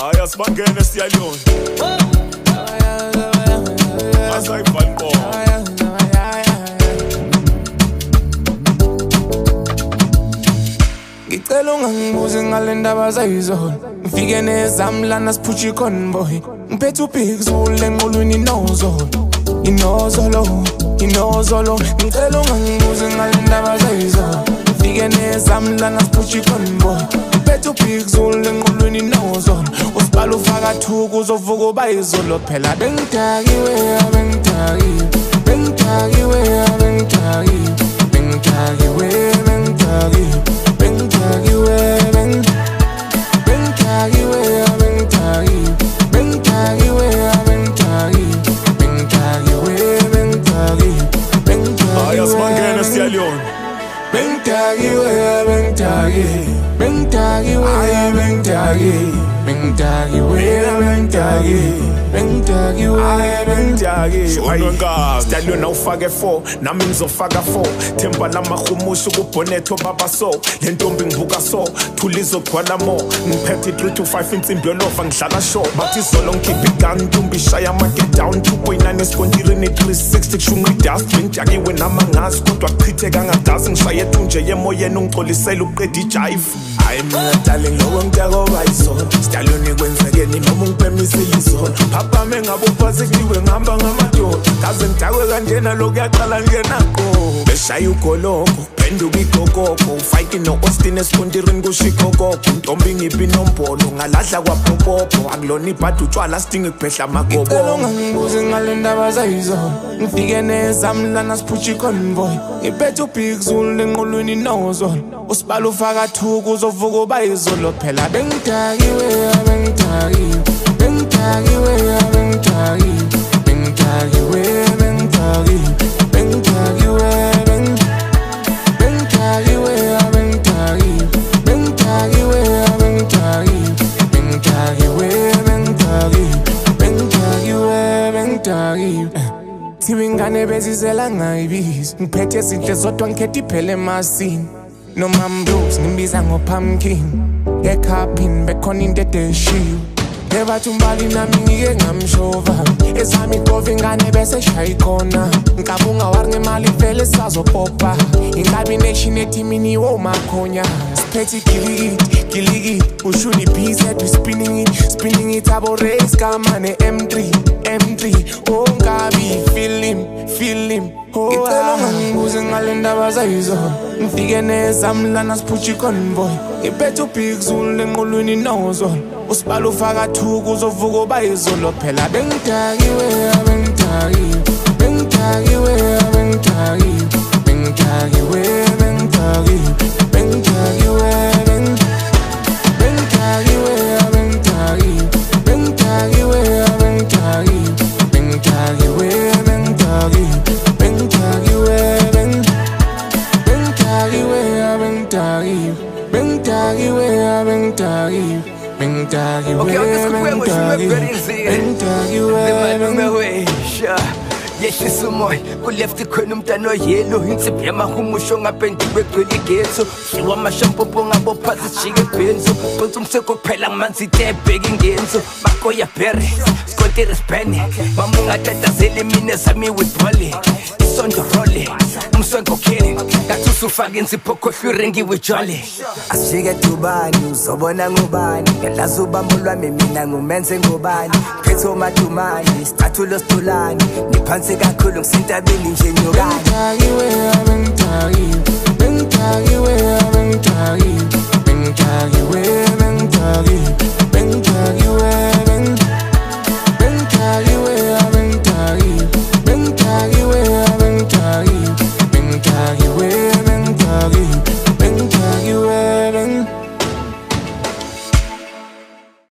Ayasibangene siyalona Asayifani bo Ngicela ungangibuze ngale ndaba zayizona ngifike nezami lana siphutsha iconvoy ngiphethe ubig zule enqolweni inozolo ngicela ungangibuze ngale ndaba zayizona ngifike nezami lana siphutsha iconvoy ngiphethe ubig zule enqolweni inozolo usibhala ufaka thuku uzovuka uba izolo phela bengidakiwe Ayasibangene siyalona Stallion na ufake 4 nami ngizofaka 4 Themba lamahumusha kubonetho baba so le ntombi ngibuka so thulizo gcwala mo ngiphethe 3 to 5 insimbi yolova ngidlala show bathi zolo ngikhipha igun ntombi shaya make down 2.9 espondirini 360 kushunga idust ngijakiwe namangazi kodwa chithe kangadazi ngishaye thunje yemoyeni ungixolisela uqeda ijive hayi mina darling lowo ngitako bayizona Stallion kwenzekeni noma ungipemisile izona papa mengabe uphasikiwe ngihamba ngamadoda kaze ngidakwe kanjena lokuyaqala ngenako beshaya ugoloko phenduka igokoko ufayiki no-Austin espondirini kushikokoko ntombi ngiphi nombolo ngaladla kwapopopo akulona ibhadi utshwala sidinga kuphehla amagobo ngicela ungangibuze ngale ndaba zayizona ngifike nezami lana siphutsha iconvoy ngiphethe ubig zulu enqolweni inozolo usibhala ufaka thuku uzovuka uba izolo phela bengidakiwe Thibingane bezizela ngayibizi ngiphethe izinhle zodwa ngikhethe iphele emasini noma mblues ngimbiza ngopumpkin ekhapini bekhona into edeshiwe ebathi umbali nami ngike ngamshova ezami igova ingane bese shaya ikona ngikabunga wari ngemali vele sazopopa ingabination etimini womakhonya siphethe gilikiti ushuni pz we spinning it abo race kama ne M3 oh ngabi feel him ngicela ungangibuze ngale ndaba zayizona ngifike nezami lana siphutsha iconvoy ngiphethe ubig zulu enqolweni inozolo usibhala ufaka thuku uzovuka uba izolo phela bengidakiwe yehlisa umoya kuleft khona umntana oyelo insiphi yamahumusho ngapendiwe gcwele igetho shiwa amashampompo ngabophathi sijike benzo konke umseko kuphela amanzi tebheka ingenzo bakoya berry skontere spene mamunga tatazele mina sami with volley isondo role umswenko kene ngathi usufaka insipho khohlwa irengi wijole asijike dubani uzobona ngubani ngelaza ubambo lwami mina ngumenze ngubani phetho madumani stathulo stulani niphansi kakhulu ngisintabeni nje nyokani bengidakiwe